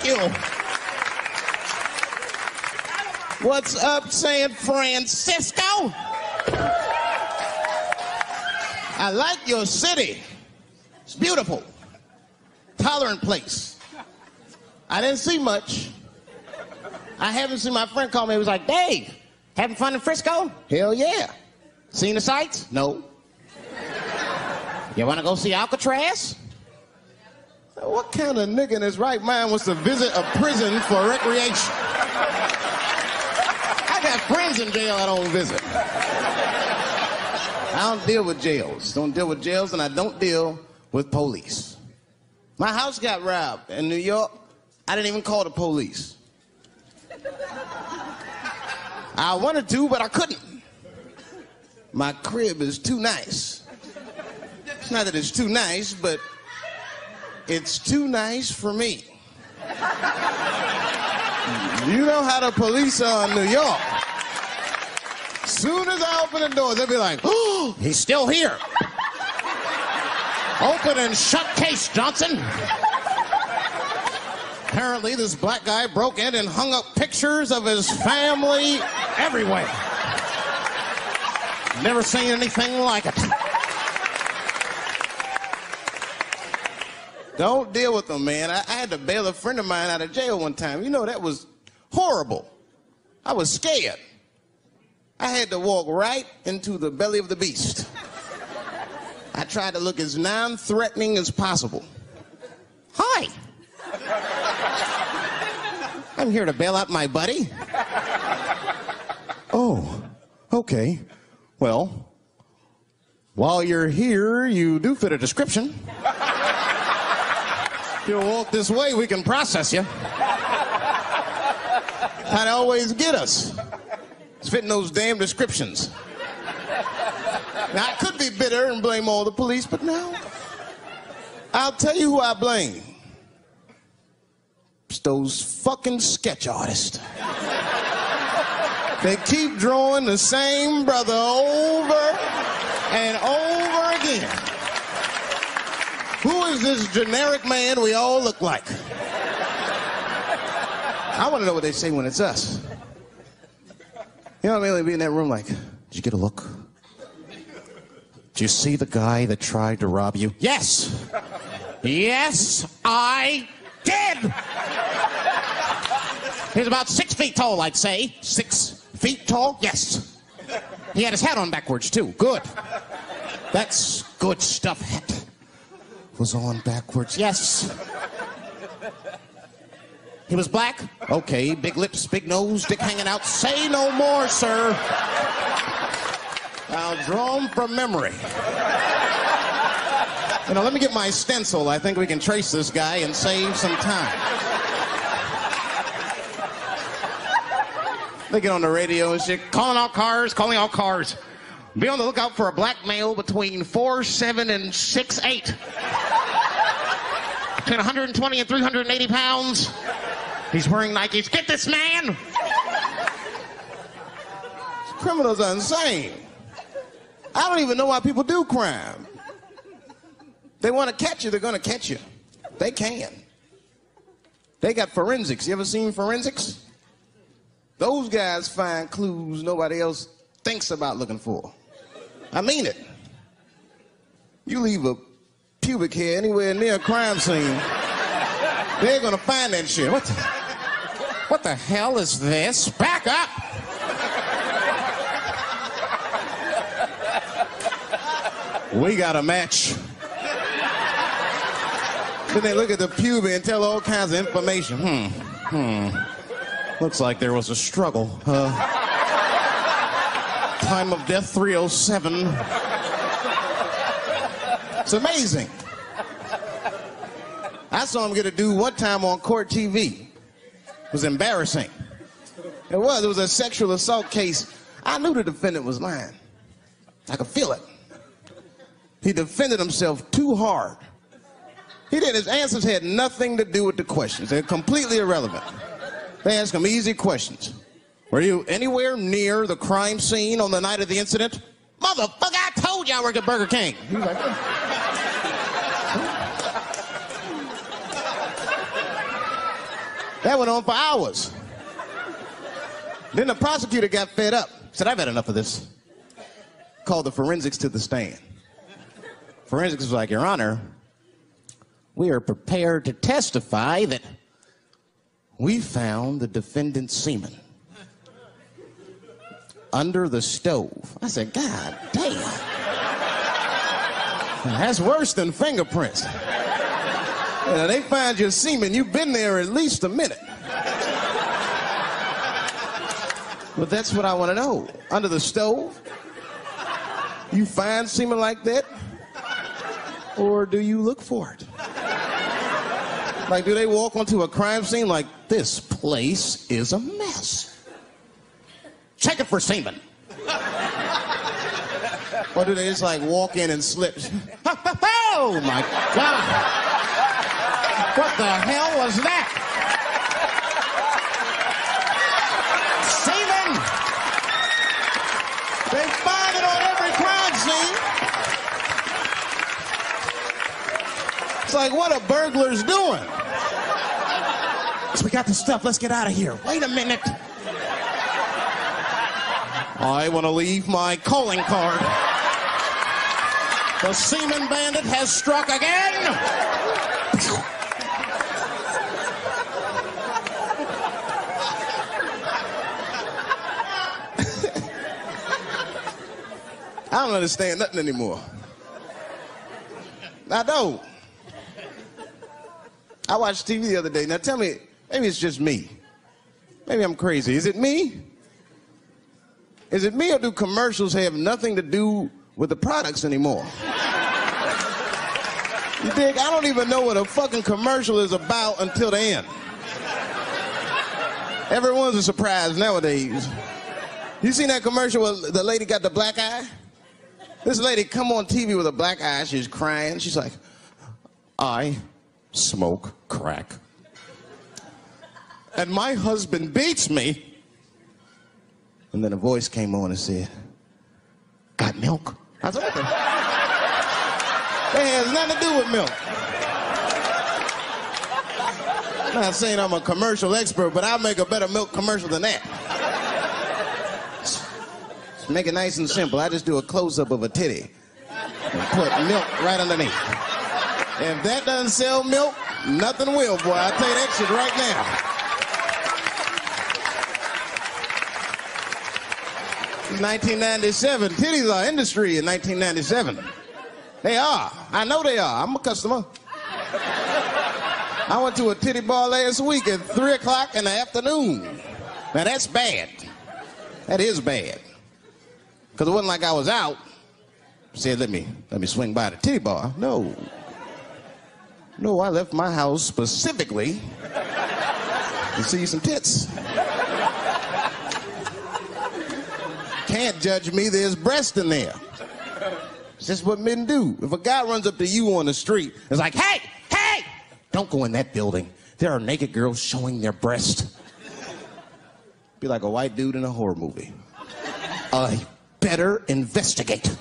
you. What's up, San Francisco? I like your city. It's beautiful. Tolerant place. I didn't see much. I haven't seen my friend call me. He was like, Dave, having fun in Frisco? Hell yeah. Seen the sights? No. You want to go see Alcatraz? What kind of nigga in his right mind wants to visit a prison for recreation? I got friends in jail I don't visit. I don't deal with jails. Don't deal with jails, and I don't deal with police. My house got robbed in New York. I didn't even call the police. I wanted to, but I couldn't. My crib is too nice. It's not that it's too nice, but it's too nice for me. You know how the police are in New York. Soon as I open the door, they'll be like, oh, he's still here. Open and shut case, Johnson. Apparently, this black guy broke in and hung up pictures of his family everywhere. Never seen anything like it. Don't deal with them, man. I had to bail a friend of mine out of jail one time. You know, that was horrible. I was scared. I had to walk right into the belly of the beast. I tried to look as non-threatening as possible. Hi. I'm here to bail out my buddy. Oh, okay. Well, while you're here, you do fit a description. If you'll walk this way, we can process you. How'd they always get us? It's fitting those damn descriptions. Now, I could be bitter and blame all the police, but no. I'll tell you who I blame. It's those fucking sketch artists. They keep drawing the same brother over and over again. Who is this generic man we all look like? I want to know what they say when it's us. You know what I mean? They'd be in that room like, did you get a look? Did you see the guy that tried to rob you? Yes. Yes, I did. He's about 6 feet tall, I'd say. 6 feet tall? Yes. He had his hat on backwards, too. Good. That's good stuff. Hat was on backwards. Yes. He was black? Okay. Big lips, big nose, dick hanging out. Say no more, sir. I'll draw him from memory. You know, let me get my stencil. I think we can trace this guy and save some time. They get on the radio and shit, calling all cars. Be on the lookout for a black male between 4'7" and 6'8". Between 120 and 380 pounds. He's wearing Nikes. Get this man! Criminals are insane. I don't even know why people do crime. They want to catch you, they're going to catch you. They can. They got forensics. You ever seen forensics? Those guys find clues nobody else thinks about looking for. I mean it. You leave a pubic hair anywhere near a crime scene, they're going to find that shit. What the hell is this? Back up! We got a match. Then they look at the pubis and tell all kinds of information. Looks like there was a struggle. Time of death 307. It's amazing. I saw him get a dude one time on court TV. It was embarrassing. It was a sexual assault case. I knew the defendant was lying. I could feel it. He defended himself too hard. He did. His answers had nothing to do with the questions. They're completely irrelevant. They asked him easy questions. Were you anywhere near the crime scene on the night of the incident? Motherfucker, I told you I worked at Burger King. He was like, That went on for hours. Then the prosecutor got fed up. Said, I've had enough of this. Called the forensics to the stand. Forensics was like, Your Honor, we are prepared to testify that we found the defendant's semen under the stove. I said, God damn. That's worse than fingerprints. They find your semen, you've been there at least a minute. But that's what I want to know. Under the stove? You find semen like that? Or do you look for it? Like, do they walk onto a crime scene like, this place is a mess? Check it for semen. Or do they just like walk in and slip? Oh my God. What the hell was that? Semen! They find it on every crime scene. It's like, what are burglars doing? So we got the stuff, let's get out of here. Wait a minute. I want to leave my calling card. The semen bandit has struck again. I don't understand nothing anymore. I don't. I watched TV the other day. Now tell me, maybe it's just me. Maybe I'm crazy. Is it me? Is it me, or do commercials have nothing to do with the products anymore? You dig? I don't even know what a fucking commercial is about until the end. Everyone's a surprise nowadays. You seen that commercial where the lady got the black eye? This lady come on TV with a black eye. She's crying. She's like, I smoke crack. And my husband beats me. And then a voice came on and said, got milk? I said, what the? That has nothing to do with milk. I'm not saying I'm a commercial expert, but I'll make a better milk commercial than that. Just make it nice and simple. I just do a close-up of a titty and put milk right underneath. If that doesn't sell milk, nothing will, boy. I'll tell you that shit right now. 1997. Titties are industry in 1997. They are. I know they are. I'm a customer. I went to a titty bar last week at 3 o'clock in the afternoon. Now that's bad. That is bad. Because it wasn't like I was out. Said, let me swing by the titty bar. No. No, I left my house specifically to see some tits. Can't judge me, there's breast in there. It's just what men do. If a guy runs up to you on the street, it's like, hey, hey, don't go in that building. There are naked girls showing their breast. Be like a white dude in a horror movie. I better investigate.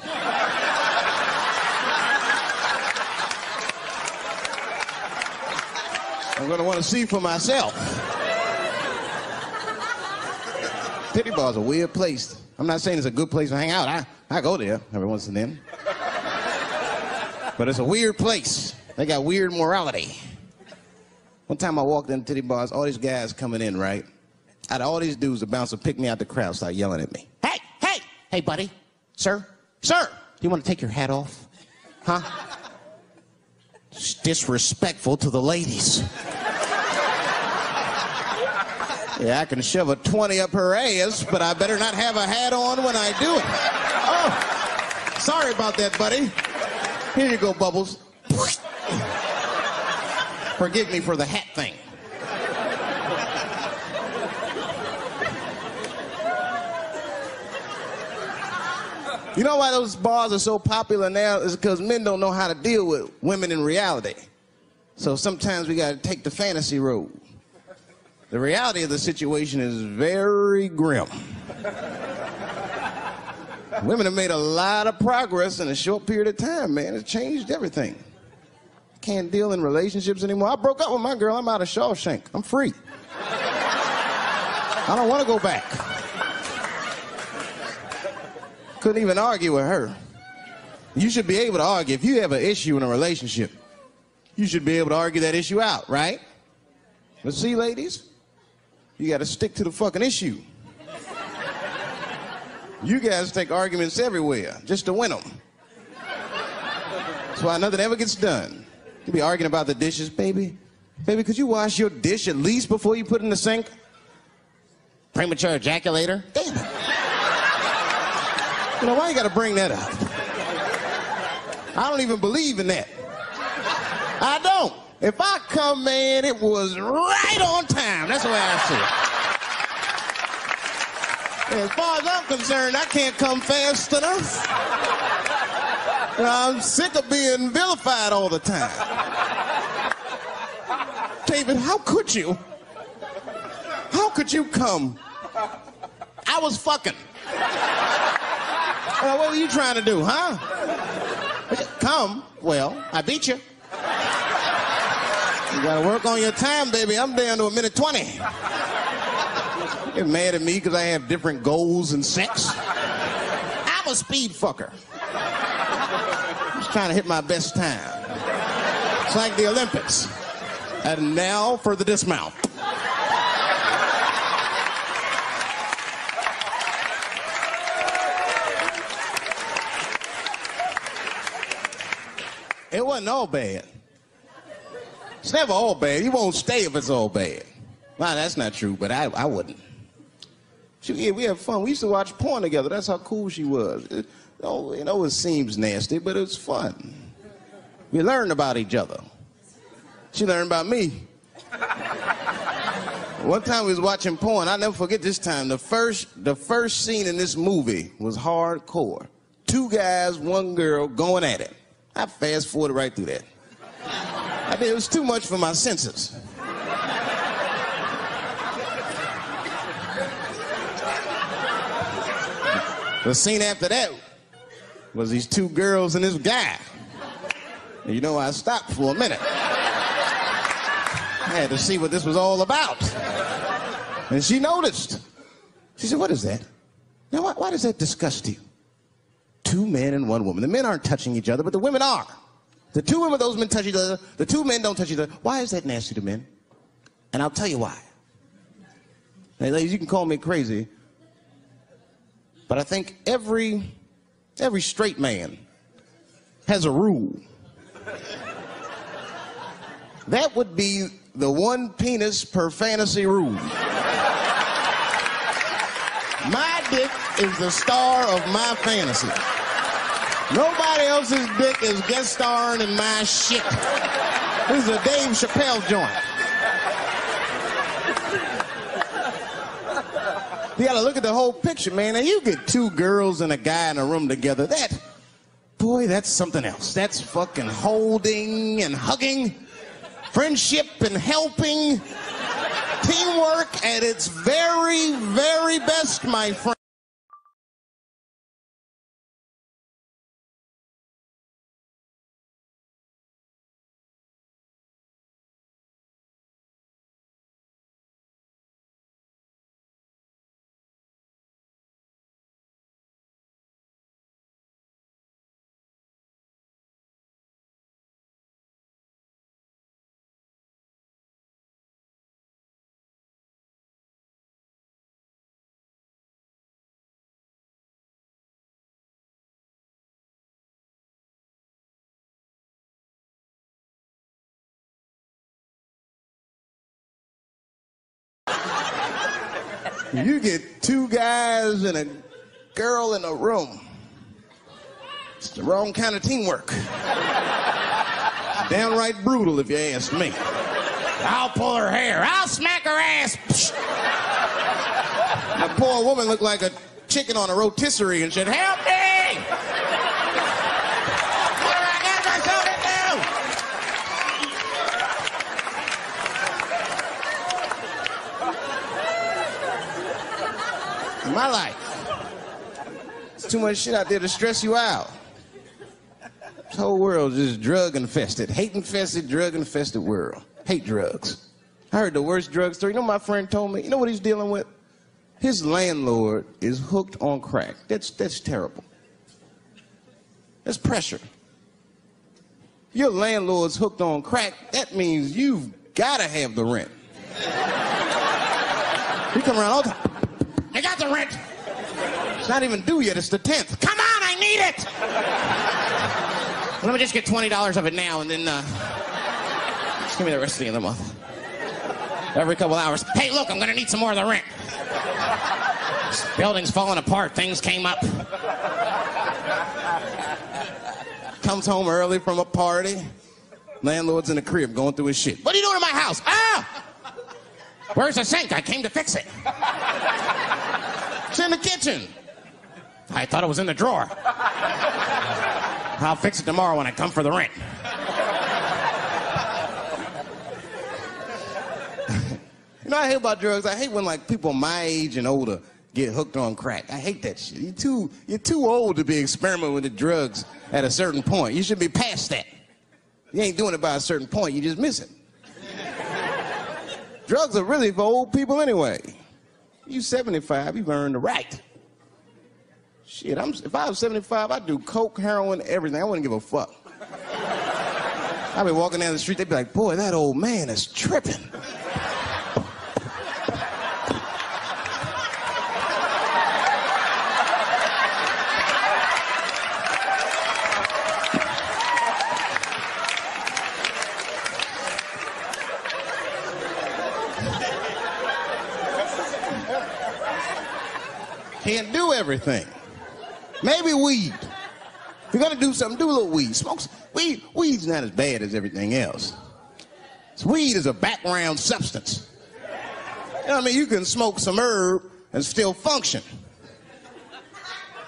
I'm gonna want to see for myself. Titty bar's a weird place. I'm not saying it's a good place to hang out. I go there every once and then. But it's a weird place. They got weird morality. One time I walked in titty bars, all these guys coming in, right? Out of all these dudes, the bouncer picked me out the crowd, started yelling at me. Hey, hey, hey, buddy. Sir, sir, do you want to take your hat off? Huh? It's disrespectful to the ladies. Yeah, I can shove a 20 up her ass, but I better not have a hat on when I do it. Oh, sorry about that, buddy. Here you go, Bubbles. Forgive me for the hat thing. You know why those bars are so popular now? Is because men don't know how to deal with women in reality. So sometimes we got to take the fantasy road. The reality of the situation is very grim. Women have made a lot of progress in a short period of time, man. It's changed everything. Can't deal in relationships anymore. I broke up with my girl. I'm out of Shawshank. I'm free. I don't want to go back. Couldn't even argue with her. You should be able to argue. If you have an issue in a relationship, you should be able to argue that issue out, right? But see, ladies, you got to stick to the fucking issue. You guys take arguments everywhere just to win them. That's why nothing ever gets done. You be arguing about the dishes, baby. Baby, could you wash your dish at least before you put it in the sink? Premature ejaculator? Damn it. You know, why you gotta bring that up? I don't even believe in that. I don't. If I come, man, it was right on time. That's the way I see it. As far as I'm concerned, I can't come fast enough. You know, I'm sick of being vilified all the time. David, how could you? How could you come? I was fucking. What were you trying to do, huh? Come. Well, I beat you. You gotta work on your time, baby. I'm down to a minute 20. Get mad at me because I have different goals in sex. I'm a speed fucker. Just trying to hit my best time. It's like the Olympics. And now for the dismount. It wasn't all bad. It's never all bad. You won't stay if it's all bad. Well, that's not true, but I wouldn't. Yeah, we had fun. We used to watch porn together. That's how cool she was. You know, it seems nasty, but it's fun. We learned about each other. She learned about me. One time we was watching porn. I'll never forget this time. The first scene in this movie was hardcore. 2 guys, 1 girl going at it. I fast-forwarded right through that. It was too much for my senses. The scene after that was these 2 girls and this guy. And you know, I stopped for a minute. I had to see what this was all about. And she noticed. She said, what is that? Now, why does that disgust you? 2 men and 1 woman. The men aren't touching each other, but the women are. The 2 women, those men touch each other. The 2 men don't touch each other. Why is that nasty to men? And I'll tell you why. Hey, ladies, you can call me crazy, but I think every straight man has a rule. That would be the 1 penis per fantasy rule. My dick is the star of my fantasy. Nobody else's dick is guest starring in my shit. This is a Dave Chappelle joint. You gotta look at the whole picture, man. And you get 2 girls and a guy in a room together. That's something else. That's fucking holding and hugging, friendship and helping, teamwork at its very, very best, my friend. You get 2 guys and a girl in a room. It's the wrong kind of teamwork. Downright brutal, if you ask me. I'll pull her hair. I'll smack her ass. That poor woman looked like a chicken on a rotisserie and said, help me! I got myself into! In my life, there's too much shit out there to stress you out. This whole world is just drug-infested, hate-infested, drug-infested world. Hate drugs. I heard the worst drug story. You know what my friend told me? You know what he's dealing with? His landlord is hooked on crack. That's terrible. That's pressure. Your landlord's hooked on crack, that means you've got to have the rent. He come around all the time. I got the rent. It's not even due yet, it's the 10th. Come on, I need it! Let me just get $20 of it now and then just give me the rest of the other month. Every couple hours. Hey, look, I'm gonna need some more of the rent. This building's falling apart, things came up. Comes home early from a party. Landlord's in the crib going through his shit. What are you doing in my house? Ah! Where's the sink? I came to fix it. It's in the kitchen. I thought it was in the drawer. I'll fix it tomorrow when I come for the rent. You know what I hate about drugs? I hate when like people my age and older get hooked on crack. I hate that shit. You're too old to be experimenting with the drugs at a certain point. You should be past that. You ain't doing it by a certain point, you just miss it. Drugs are really for old people anyway. You 75, you've earned the right. Shit, if I was 75, I'd do coke, heroin, everything. I wouldn't give a fuck. I'd be walking down the street, they'd be like, boy, that old man is tripping. Can't do everything. Maybe weed. If you're gonna do something, do a little weed. Smoke some. Weed's not as bad as everything else. Weed is a background substance. You know what I mean? You can smoke some herb and still function.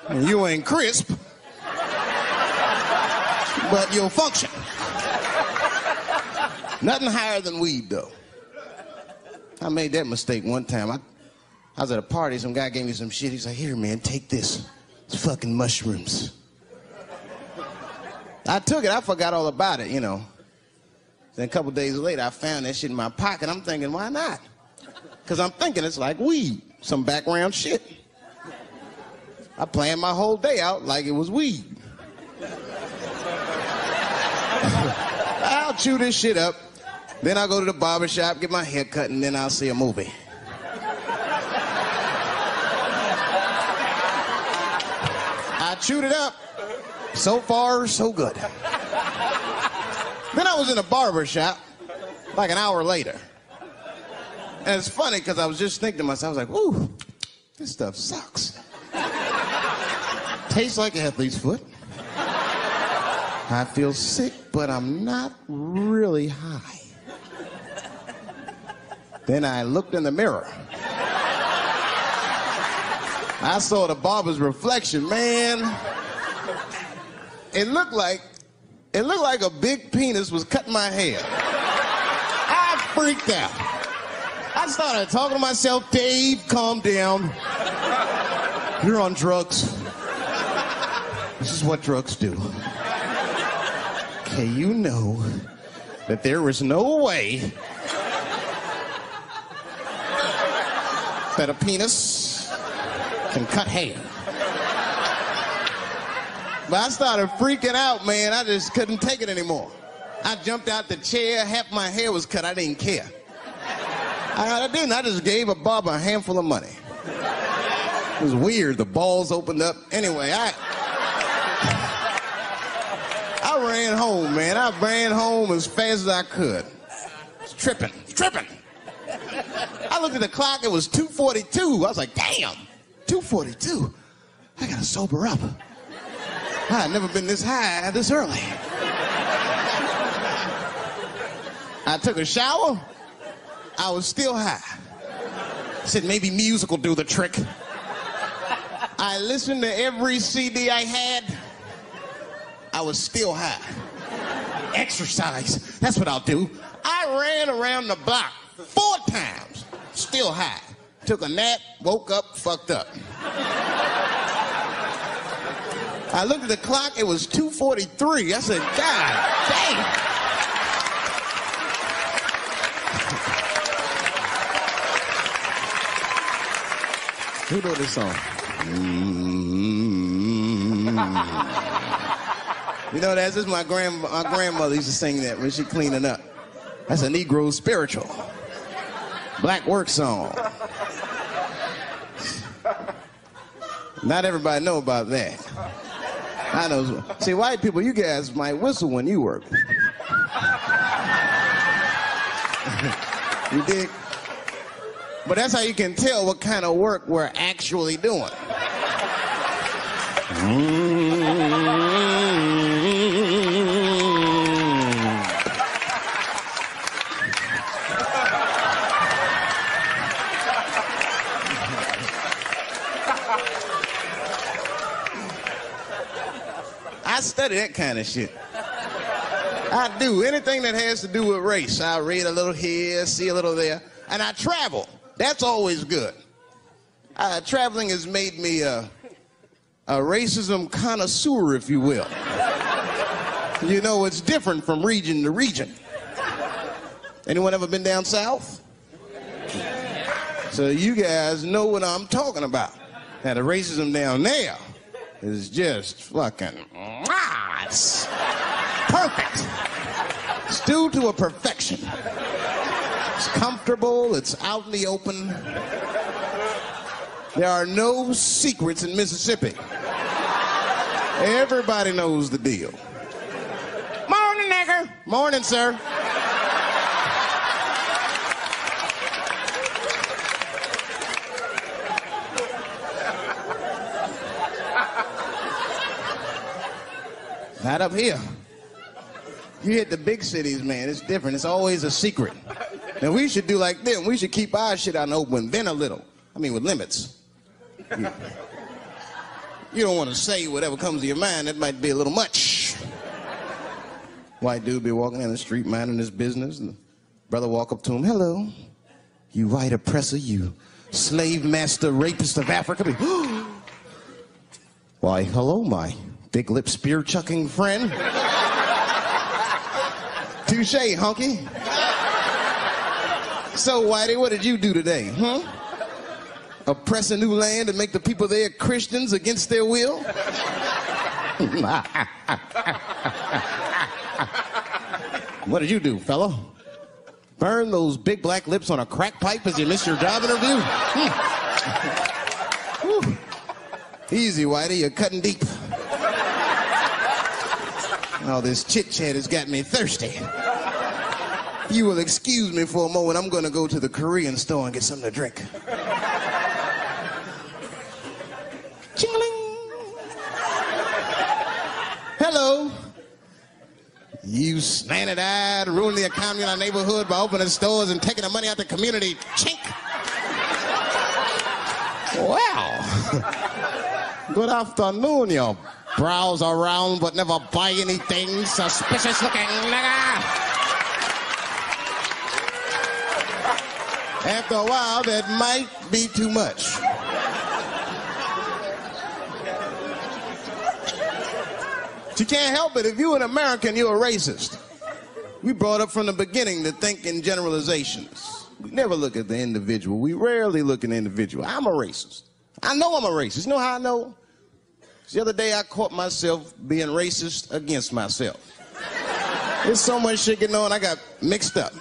And you ain't crisp, but you'll function. Nothing higher than weed, though. I made that mistake one time. I was at a party, some guy gave me some shit. He's like, here, man, take this. It's fucking mushrooms. I took it, I forgot all about it, you know. Then a couple days later, I found that shit in my pocket. I'm thinking, why not? Because I'm thinking it's like weed, some background shit. I planned my whole day out like it was weed. I'll chew this shit up, then I'll go to the barber shop, get my hair cut, and then I'll see a movie. I chewed it up. So far, so good. Then I was in a barber shop like an hour later. And it's funny because I was just thinking to myself, I was like, ooh, this stuff sucks. Tastes like athlete's foot. I feel sick, but I'm not really high. Then I looked in the mirror. I saw the barber's reflection, man. It looked like a big penis was cutting my hair. I freaked out. I started talking to myself, Dave, calm down. You're on drugs. This is what drugs do. Okay, you know that there is no way that a penis can cut hair. But I started freaking out, man. I just couldn't take it anymore. I jumped out the chair. Half my hair was cut. I didn't care. I didn't. I just gave a barber a handful of money. It was weird. The balls opened up. Anyway, I ran home, man. I ran home as fast as I could. It's tripping. I looked at the clock. It was 2:42. I was like, damn, 2:42. I gotta sober up. I had never been this high this early. I took a shower. I was still high. I said maybe music will do the trick. I listened to every CD I had. I was still high. Exercise, that's what I'll do. I ran around the block 4 times, still high. Took a nap, woke up, fucked up. I looked at the clock, it was 2:43. I said, God damn. Who wrote this song? You know, this is my grandmother used to sing that when she cleaning up. That's a Negro spiritual. Black work song. Not everybody know about that. I know. See, white people, you guys might whistle when you work. You dig? But that's how you can tell what kind of work we're actually doing. I study that kind of shit. I do. Anything that has to do with race. I read a little here, see a little there. And I travel. That's always good. Traveling has made me a racism connoisseur, if you will. You know, it's different from region to region. Anyone ever been down south? So you guys know what I'm talking about. Now, the racism down there is just fucking, it's perfect. It's due to a perfection. It's comfortable, it's out in the open. There are no secrets in Mississippi. Everybody knows the deal. Morning, nigger. Morning, sir. Not up here. You hit the big cities, man, it's different. It's always a secret. Now, we should do like them. We should keep our shit out in the open, then a little. I mean, with limits. You don't want to say whatever comes to your mind. That might be a little much. White dude be walking down the street minding his business, and the brother walk up to him, hello, you white oppressor, you slave master rapist of Africa. Why, hello, my big lip spear chucking friend. Touche, hunky. So, Whitey, what did you do today, huh? Oppress a new land and make the people there Christians against their will? What did you do, fellow? Burn those big black lips on a crack pipe as you missed your job interview? Easy, Whitey, you're cutting deep. All this chit-chat has got me thirsty. You will excuse me for a moment. I'm going to go to the Korean store and get something to drink. Ching-a-ling. Hello. You slanted-eyed, ruining the economy in our neighborhood by opening stores and taking the money out the community. Chink. Well, good afternoon, you browse around but never buy anything, suspicious-looking nigga. After a while, that might be too much. You can't help it. If you're an American, you're a racist. We brought up from the beginning to think in generalizations. We never look at the individual. We rarely look at the individual. I'm a racist. I know I'm a racist. You know how I know? The other day I caught myself being racist against myself. There's so much shit going on, I got mixed up.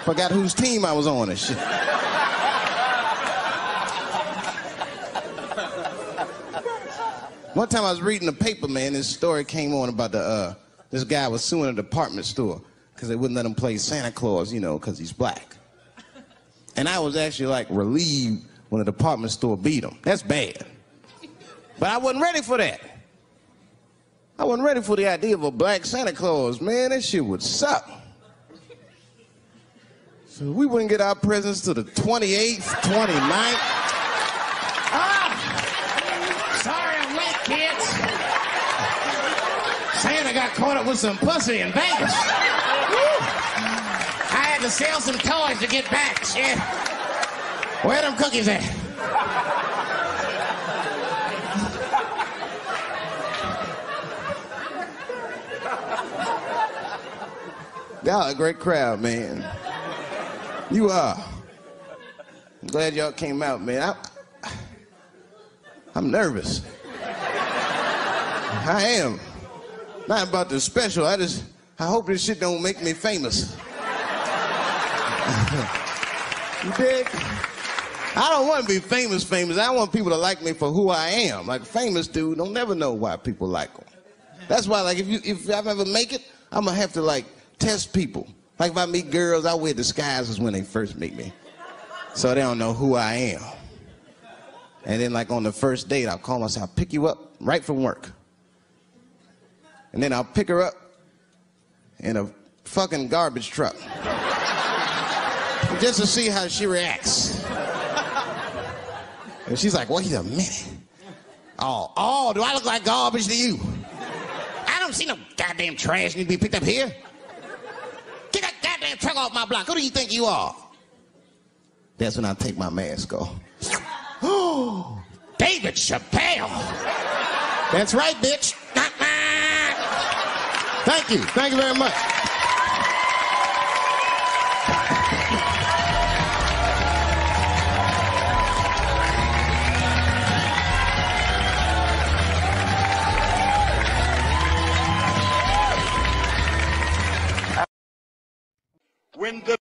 Forgot whose team I was on and shit. One time I was reading the paper, man, this story came on about this guy was suing a department store because they wouldn't let him play Santa Claus, you know, because he's black. And I was actually like relieved when the department store beat him. That's bad. But I wasn't ready for that. I wasn't ready for the idea of a black Santa Claus, man. That shit would suck. So we wouldn't get our presents till the 28th, 29th. Sorry I'm late, kids. Santa got caught up with some pussy in Vegas. I had to sell some toys to get back, shit. Where them cookies at? Y'all a great crowd, man. You are. I'm glad y'all came out, man. I'm nervous. I am. Not about the special. I hope this shit don't make me famous. You dig? I don't want to be famous. I want people to like me for who I am. Like a famous dude, don't never know why people like him. That's why, like, if I ever make it, I'm gonna have to like test people. Like if I meet girls, I wear disguises when they first meet me, so they don't know who I am. And then, like on the first date, I'll call myself, I'll pick you up right from work, and then I'll pick her up in a fucking garbage truck. Just to see how she reacts. And she's like, wait a minute. Oh, do I look like garbage to you? I don't see no goddamn trash need to be picked up here. Get that goddamn truck off my block. Who do you think you are? That's when I take my mask off. Oh, David Chappelle. That's right, bitch. Thank you. Thank you very much. When the